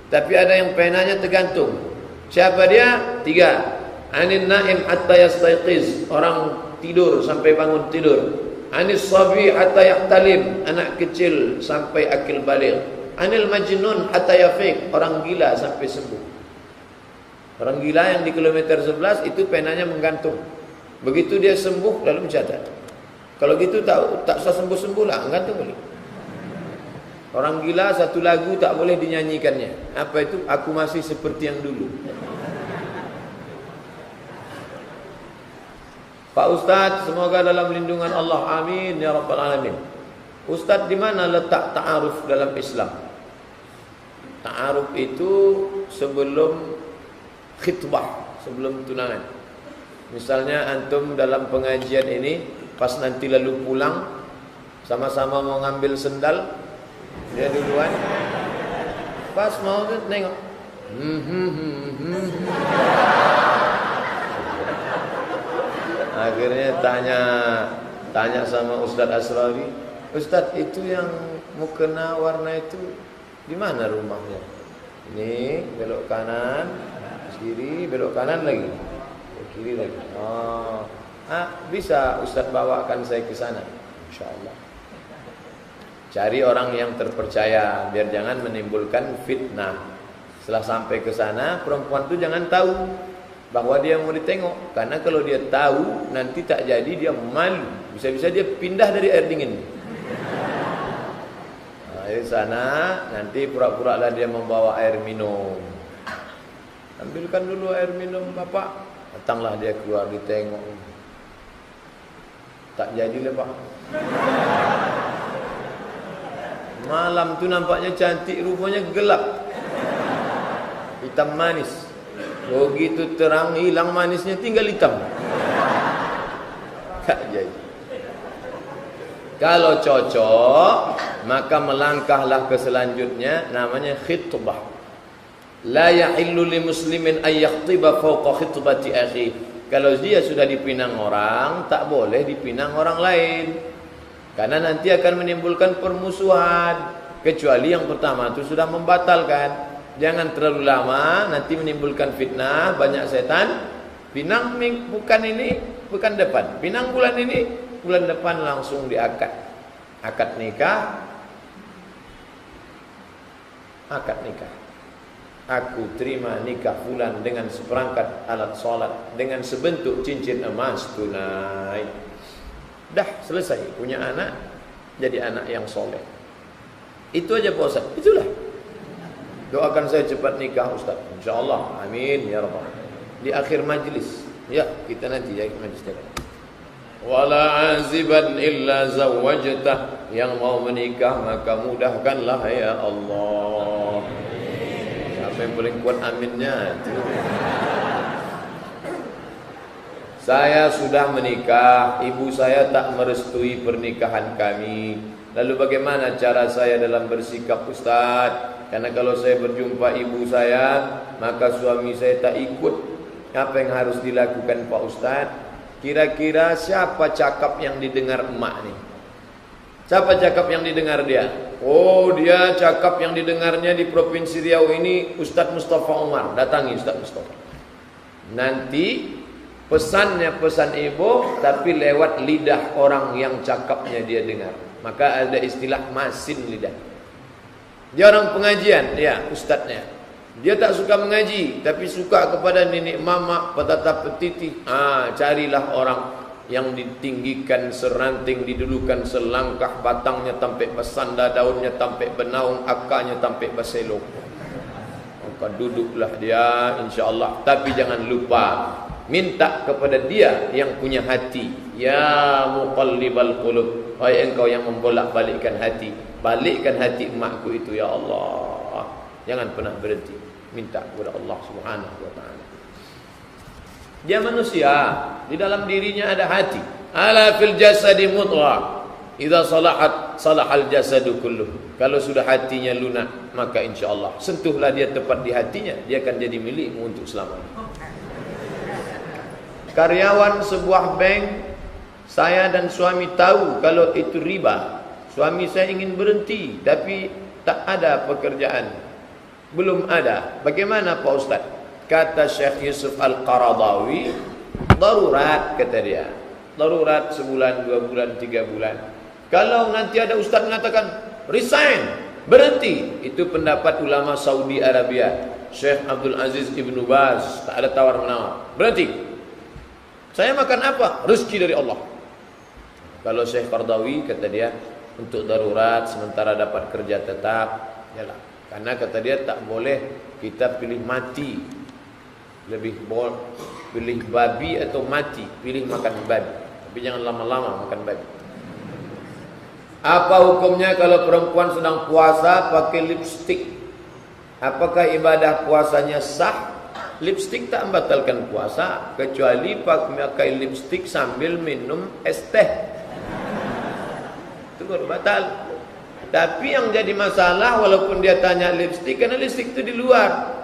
Tapi ada yang penanya tergantung. Siapa dia? 3. Anin naim hatta yastayqiz. Orang tidur sampai bangun tidur. Anis sabi hatta yahtalim. Anak kecil sampai akil baligh. Anil majnun hatta yafiq. Orang gila sampai sembuh. Orang gila yang di kilometer 11 itu penanya menggantung. Begitu dia sembuh lalu mencatat. Kalau gitu tak usah sembuh-sembuh lah, gantung boleh. Orang gila satu lagu tak boleh dinyanyikannya. Apa itu? Aku masih seperti yang dulu. Pak Ustaz, semoga dalam lindungan Allah. Amin ya rabbal alamin. Ustaz, di mana letak ta'aruf dalam Islam? Ta'aruf itu sebelum khitbah, sebelum tunangan. Misalnya antum dalam pengajian ini, pas nanti lalu pulang, sama-sama mau ngambil sendal, dia duluan. Pas mau nengok. Akhirnya tanya sama Ustaz Asrari, Ustaz itu yang mukena warna itu di mana rumahnya? Ini belok kanan, kiri, belok kanan lagi, kiri lagi. Oh. Bisa Ustaz bawakan saya ke sana, insyaallah. Cari orang yang terpercaya, biar jangan menimbulkan fitnah. Setelah sampai ke sana, perempuan itu jangan tahu bahwa dia mau ditengok, karena kalau dia tahu nanti tak jadi, dia malu. Bisa-bisa dia pindah dari air dingin. Di sana nanti pura-pura lah dia membawa air minum. Ambilkan dulu air minum bapak. Datanglah dia keluar, ditengok. Tak jadilah pak. Malam tu nampaknya cantik, rupanya gelap, hitam manis. Begitu terang, hilang manisnya, tinggal hitam. Tak jadi. Kalau cocok, maka melangkahlah ke selanjutnya, namanya khitbah. La yahillu li muslimin ay yakhtiba fawqa khitbati akhi. Kalau dia sudah dipinang orang, tak boleh dipinang orang lain. Karena nanti akan menimbulkan permusuhan. Kecuali yang pertama itu sudah membatalkan. Jangan terlalu lama, nanti menimbulkan fitnah, banyak setan. Pinang bukan ini, bukan depan. Pinang bulan ini, bulan depan langsung diakad. Akad nikah. Akad nikah. Aku terima nikah fulan dengan seperangkat alat salat, dengan sebentuk cincin emas tunai. Dah selesai, punya anak, jadi anak yang soleh. Itu aja Pak Ustaz. Itulah. Doakan saya cepat nikah Ustaz. InsyaAllah. Amin ya rabbal. Di akhir majlis. Ya, kita nanti di akhir majlis. Wala aziban illa zawwajtah. Yang mau menikah maka mudahkanlah ya Allah. Siapa yang paling kuat aminnya? Saya sudah menikah, ibu saya tak merestui pernikahan kami. Lalu bagaimana cara saya dalam bersikap Ustaz? Karena kalau saya berjumpa ibu saya, maka suami saya tak ikut. Apa yang harus dilakukan Pak Ustaz? Kira-kira siapa cakap yang didengar emak nih? Siapa cakap yang didengar dia? Oh, dia cakap yang didengarnya di Provinsi Riau ini Ustaz Mustafa Umar. Datangi Ustaz Mustafa. Nanti pesannya pesan ibu, tapi lewat lidah orang yang cakapnya dia dengar. Maka ada istilah masin lidah. Dia orang pengajian, ya ustadznya. Dia tak suka mengaji, tapi suka kepada nenek mama, petata petiti. Carilah orang yang ditinggikan seranting, didulukan selangkah, batangnya tampai bersanda, daunnya tampai benaung, akarnya tampai berselok. Maka duduklah dia insya-Allah. Tapi jangan lupa minta kepada dia yang punya hati. Ya muqallibal qulub, wahai engkau yang membolak-balikkan hati, balikkan hati emakku itu ya Allah. Jangan pernah berhenti minta kepada Allah Subhanahu wa taala. Dia manusia, di dalam dirinya ada hati. Ala fil jasadi mudghah, idza salahat salahal jasadu kulluh. Kalau sudah hatinya lunak, maka insyaallah sentuhlah dia tepat di hatinya, dia akan jadi milikmu untuk selamanya. Karyawan sebuah bank, saya dan suami tahu kalau itu riba. Suami saya ingin berhenti, tapi tak ada pekerjaan. Belum ada. Bagaimana Pak Ustaz? Kata Syekh Yusuf Al-Qaradawi, darurat kata dia. Darurat sebulan, 2 bulan, 3 bulan. Kalau nanti ada Ustaz mengatakan resign, berhenti, itu pendapat ulama Saudi Arabia. Syekh Abdul Aziz Ibnu Baz, tak ada tawar-menawar. Berhenti. Saya makan apa? Rezeki dari Allah. Kalau Syekh Qaradawi kata dia, untuk darurat sementara dapat kerja tetap, yalah. Karena kata dia tak boleh kita pilih mati. Pilih babi atau mati, pilih makan babi. Tapi jangan lama-lama makan babi. Apa hukumnya kalau perempuan sedang puasa pakai lipstik? Apakah ibadah puasanya sah? Lipstik tak membatalkan puasa, kecuali pakai lipstik sambil minum es teh. Itu baru batal. Tapi yang jadi masalah, walaupun dia tanya lipstik, karena lipstik itu di luar.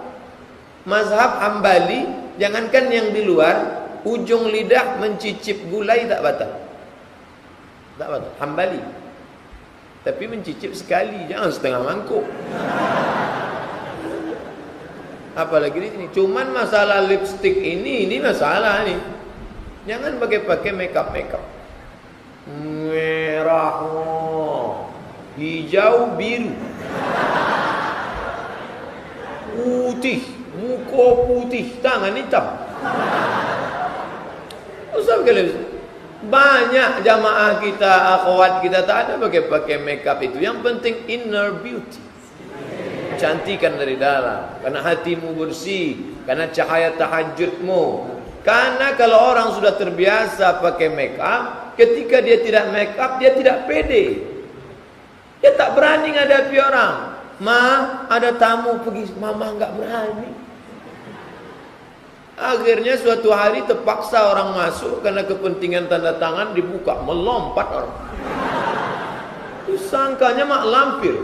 Mazhab Hambali, jangankan yang di luar, ujung lidah mencicip gulai tak batal. Tak batal, Hambali. Tapi mencicip sekali, jangan setengah mangkuk. Apalagi di sini. Cuman masalah lipstik ini masalah nih. Jangan pakai makeup. Merah, hijau, biru, putih, muka putih, tangan hitam. Usah pakai lipstik. Banyak jamaah kita, akhwat kita tak ada pakai makeup itu. Yang penting inner beauty. Cantikan dari dalam, karena hatimu bersih, karena cahaya tahajudmu. Karena kalau orang sudah terbiasa pakai make up, ketika dia tidak make up, dia tidak pede. Dia tak berani menghadapi orang. Ma, ada tamu pergi, mama enggak berani. Akhirnya suatu hari terpaksa orang masuk karena kepentingan tanda tangan, dibuka, melompat orang. Disangkanya mak lampir.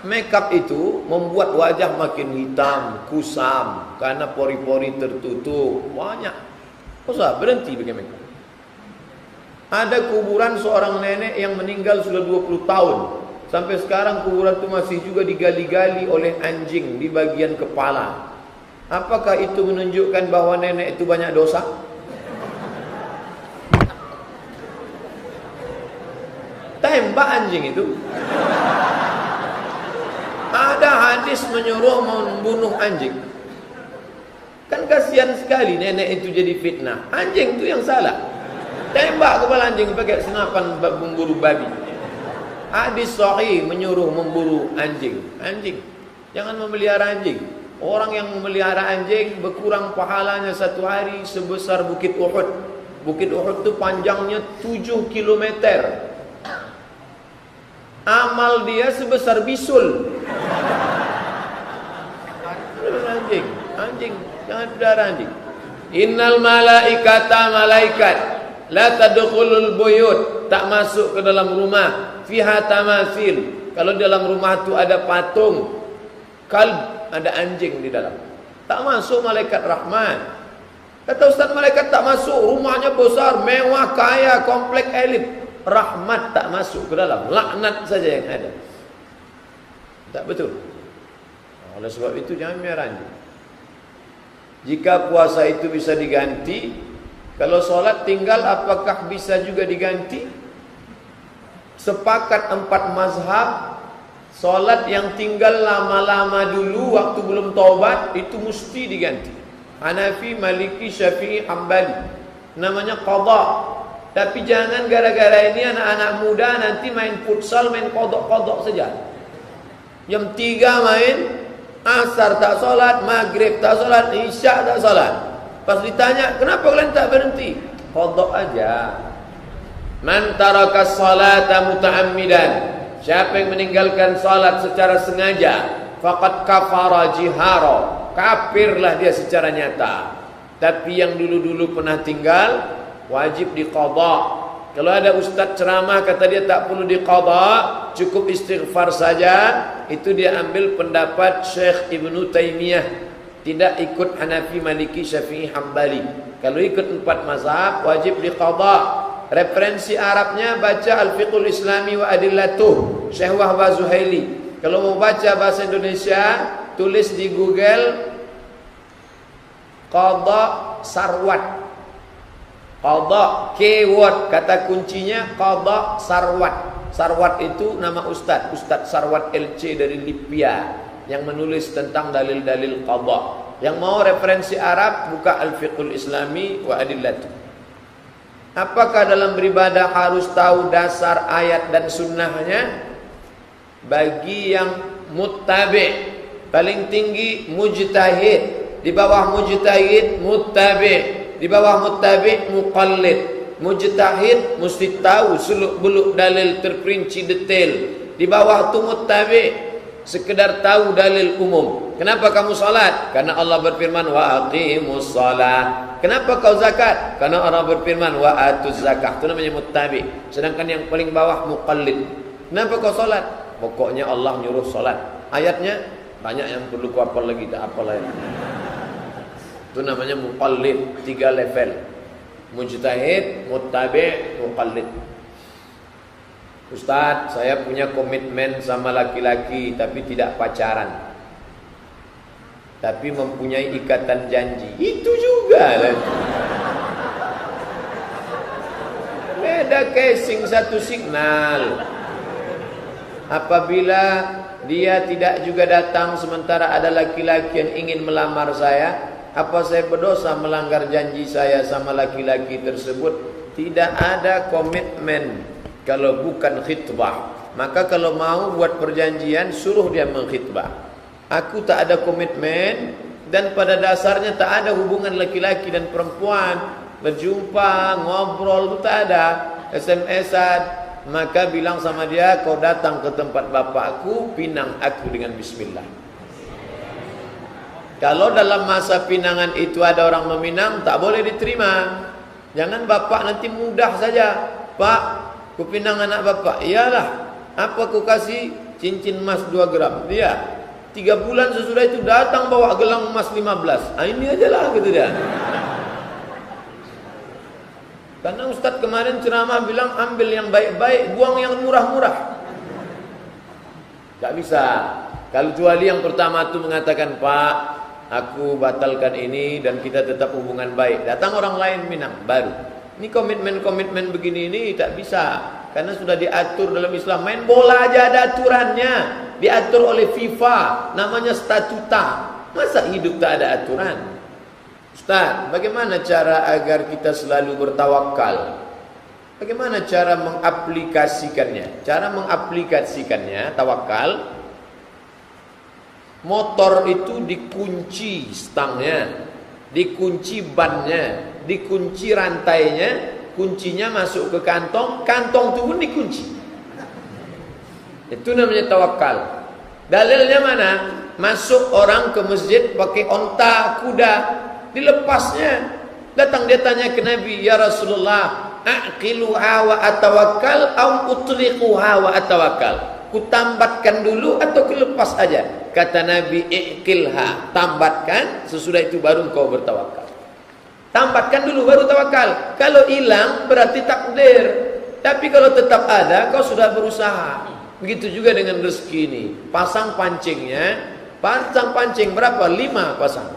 Makeup itu membuat wajah makin hitam, kusam, karena pori-pori tertutup. Banyak. Usah berhenti pakai makeup. Ada kuburan seorang nenek yang meninggal sudah 20 tahun. Sampai sekarang kuburan itu masih juga digali-gali oleh anjing di bagian kepala. Apakah itu menunjukkan bahwa nenek itu banyak dosa? Tembak anjing itu. Ada hadis menyuruh membunuh anjing. Kan kasihan sekali nenek itu jadi fitnah. Anjing itu yang salah. Tembak kepala anjing pakai senapan memburu babi. Hadis sahih menyuruh memburu anjing. Anjing. Jangan memelihara anjing. Orang yang memelihara anjing berkurang pahalanya satu hari sebesar Bukit Uhud. Bukit Uhud itu panjangnya 7 kilometer. Amal dia sebesar bisul. Anjing. Anjing. Jangan pelihara anjing. Innal malaikata malaikat la tadkhulul buyut, tak masuk ke dalam rumah. Fiha tamasil, kalau dalam rumah itu ada patung, kalb, ada anjing di dalam. Tak masuk malaikat rahmat. Kata Ustaz, malaikat tak masuk, rumahnya besar, mewah, kaya, komplek elit. Rahmat tak masuk ke dalam, laknat saja yang ada. Tak betul. Oleh sebab itu jangan melihara anjing. Jika puasa itu bisa diganti, kalau sholat tinggal apakah bisa juga diganti? Sepakat 4 mazhab, sholat yang tinggal lama-lama dulu waktu belum taubat itu mesti diganti. Hanafi, Maliki, Syafi'i, Hambali. Namanya qadha. Tapi jangan gara-gara ini anak-anak muda nanti main futsal, main kodok-kodok saja. Jam 3 main, asar tak solat, maghrib tak solat, isya tak solat. Pas ditanya, kenapa kalian tak berhenti? Qadha aja. Man taraka salata muta'ammidan, siapa yang meninggalkan salat secara sengaja, faqad kafara jihara, kafirlah dia secara nyata. Tapi yang dulu-dulu pernah tinggal, wajib diqadha. Kalau ada ustaz ceramah kata dia tak perlu diqadha, cukup istighfar saja, itu dia ambil pendapat Syekh Ibnu Taimiyah, tidak ikut Hanafi, Maliki, Syafi'i, Hambali. Kalau ikut 4 mazhab wajib diqadha. Referensi Arabnya baca Al-Fiqhul Islami wa Adillatuh, Syekh Wahbah Zuhaili. Kalau mau baca bahasa Indonesia, tulis di Google qadha sarwat. Qadha, keyword, kata kuncinya qadha sarwat. Sarwat itu nama ustaz, Ustaz Sarwat LC dari Libya yang menulis tentang dalil-dalil qadha. Yang mau referensi Arab buka Al-Fiqhul Islami wa Adillatuh. Apakah dalam beribadah harus tahu dasar ayat dan sunnahnya? Bagi yang muttabi, paling tinggi mujtahid, di bawah mujtahid muttabi, di bawah muttabi muqallid. Mujtahid mesti tahu seluk-beluk dalil terperinci detail. Di bawah tu muttabi, sekedar tahu dalil umum. Kenapa kamu salat? Karena Allah berfirman wa aqimus shalah. Kenapa kau zakat? Karena Allah berfirman wa atuz zakah. Itu namanya muttabi. Sedangkan yang paling bawah muqallid. Kenapa kau salat? Pokoknya Allah nyuruh salat. Ayatnya banyak yang perlu ku hafal lagi, tak hafal lagi. Itu namanya muqallid, 3 level. Mujtahid, muttabi, muqallid. Ustaz, saya punya komitmen sama laki-laki tapi tidak pacaran, tapi mempunyai ikatan janji. Itu juga lah. Beda casing, satu signal. Apabila dia tidak juga datang sementara ada laki-laki yang ingin melamar saya, apa saya berdosa melanggar janji saya sama laki-laki tersebut? Tidak ada komitmen kalau bukan khitbah. Maka kalau mau buat perjanjian, suruh dia mengkhitbah. Aku tak ada komitmen, dan pada dasarnya tak ada hubungan laki-laki dan perempuan, berjumpa, ngobrol itu tak ada, SMS-an. Maka bilang sama dia, kau datang ke tempat bapakku, pinang aku dengan bismillah. Kalau dalam masa pinangan itu ada orang meminang, tak boleh diterima. Jangan bapak nanti mudah saja, Pak, ku pinang anak bapak. Iyalah, apa ku kasih? Cincin emas 2 gram. Dia 3 bulan sesudah itu datang bawa gelang emas 15. Ini aja lah gitu dia. Karena Ustadz kemarin ceramah bilang ambil yang baik-baik, buang yang murah-murah. Gak bisa. Kalau kecuali yang pertama itu mengatakan, Pak, aku batalkan ini dan kita tetap hubungan baik. Datang orang lain minang, baru. Ini komitmen-komitmen begini ini tak bisa. Karena sudah diatur dalam Islam. Main bola aja ada aturannya. diatur oleh FIFA, namanya statuta. Masa hidup tak ada aturan? Ustaz, bagaimana cara agar kita selalu bertawakal? Bagaimana cara mengaplikasikannya? Cara mengaplikasikannya, tawakal, motor itu dikunci stangnya, dikunci bannya, dikunci rantainya, kuncinya masuk ke kantong, kantong itu pun dikunci. Itu namanya tawakal. Dalilnya mana? Masuk orang ke masjid pakai onta kuda, dilepasnya. Datang dia tanya ke Nabi, ya Rasulullah, aqiluha wa atawakkal au utliquha wa atawakkal. Kutambatkan dulu atau kulepas aja? Kata Nabi, iqilha, tambatkan, sesudah itu baru kau bertawakal. Tambatkan dulu baru tawakal. Kalau hilang berarti takdir. Tapi kalau tetap ada, kau sudah berusaha. Begitu juga dengan rezeki ini. Pasang pancingnya, pasang pancing berapa? 5 pasang.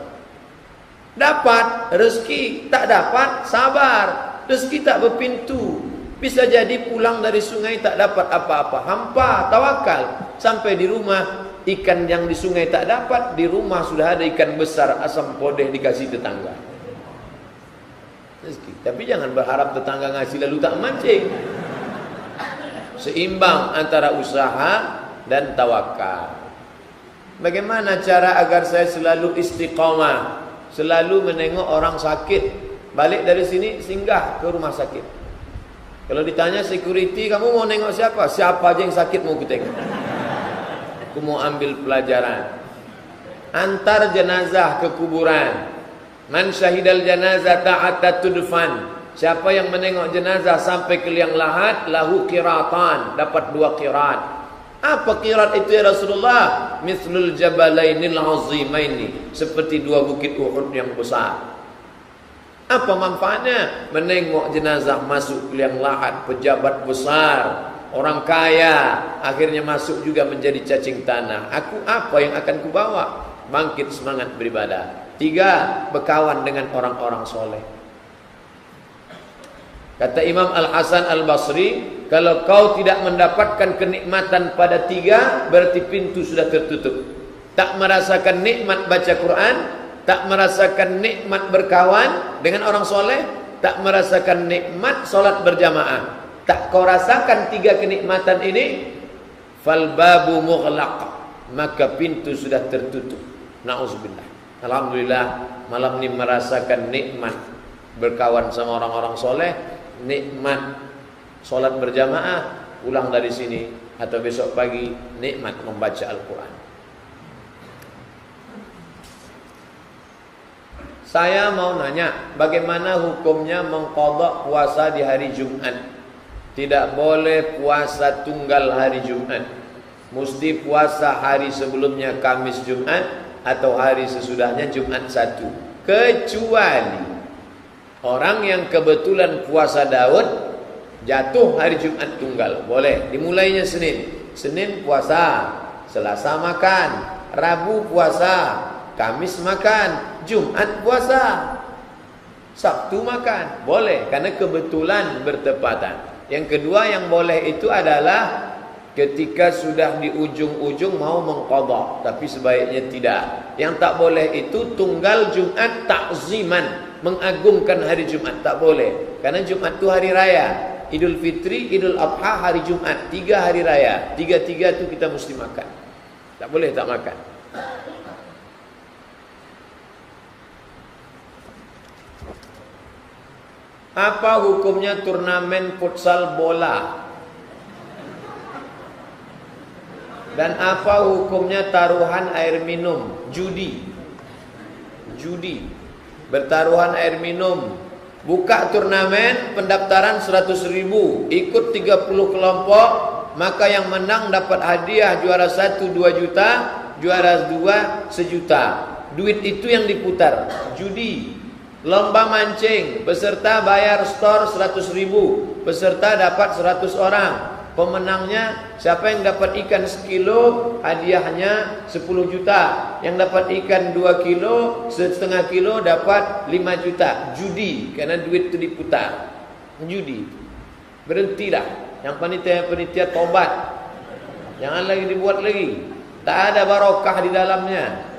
Dapat rezeki, tak dapat sabar. Rezeki tak berpintu. Bisa jadi pulang dari sungai tak dapat apa-apa, hampa, tawakal. Sampai di rumah, ikan yang di sungai tak dapat, di rumah sudah ada ikan besar, asam podeh dikasih tetangga. Rezeki. Tapi jangan berharap tetangga ngasih lalu tak mancing. Seimbang antara usaha dan tawakal. Bagaimana cara agar saya selalu istiqamah, selalu menengok orang sakit? Balik dari sini singgah ke rumah sakit. Kalau ditanya security, kamu mau nengok siapa? Siapa aja yang sakit mau tengok. Aku mau ambil pelajaran. Antar jenazah ke kuburan. Man syahidal janazah ta'atta tudfan. Siapa yang menengok jenazah sampai ke liang lahat, lahu qiratan, dapat 2 qirat. Apa qirat itu ya Rasulullah? Mithlul jabalainil azimaini, seperti 2 bukit Uhud yang besar. Apa manfaatnya? Menengok jenazah masuk ke liang lahat, pejabat besar, orang kaya, akhirnya masuk juga menjadi cacing tanah. Aku apa yang akan kubawa? Bangkit semangat beribadah. 3, berkawan dengan orang-orang soleh. Kata Imam Al-Hasan Al-Basri, kalau kau tidak mendapatkan kenikmatan pada 3, berarti pintu sudah tertutup. Tak merasakan nikmat baca Quran, tak merasakan nikmat berkawan dengan orang soleh, tak merasakan nikmat solat berjamaah. Tak kau rasakan 3 kenikmatan ini, fal babu mughlaq, maka pintu sudah tertutup. Nauzubillah. Alhamdulillah malam ini merasakan nikmat berkawan sama orang-orang soleh, nikmat solat berjamaah, pulang dari sini atau besok pagi nikmat membaca Al-Quran. Saya mau nanya, bagaimana hukumnya mengqadha puasa di hari Jumat? Tidak boleh puasa tunggal hari Jumat. Mesti puasa hari sebelumnya Kamis Jumat atau hari sesudahnya Jumat 1. Kecuali orang yang kebetulan puasa Daud jatuh hari Jumat tunggal, boleh. Dimulainya Senin. Senin puasa, Selasa makan, Rabu puasa, Kamis makan, Jumat puasa, Sabtu makan. Boleh, karena kebetulan bertepatan. Yang kedua yang boleh itu adalah ketika sudah di ujung-ujung mau mengqadha, tapi sebaiknya tidak. Yang tak boleh itu tunggal Jumat takziman, mengagungkan hari Jumat, tak boleh. Karena Jumat itu hari raya. Idul Fitri, Idul Adha, hari Jumat, 3 hari raya. 3-3 itu kita mesti makan. Tak boleh tak makan. Apa hukumnya turnamen futsal bola? Dan apa hukumnya taruhan air minum, judi? Judi, bertaruhan air minum. Buka turnamen, pendaftaran 100.000, ikut 30 kelompok, maka yang menang dapat hadiah, juara 1 2 juta, juara 2 1 juta. Duit itu yang diputar. Judi. Lomba mancing, peserta bayar store 100.000, peserta dapat 100 orang. Pemenangnya siapa yang dapat ikan 1 kilo, hadiahnya 10 juta. Yang dapat ikan 2 kilo, setengah kilo dapat 5 juta. Judi, karena duit itu diputar. Judi. Berhentilah. Yang panitia tobat. Jangan lagi dibuat lagi. Tak ada barokah di dalamnya.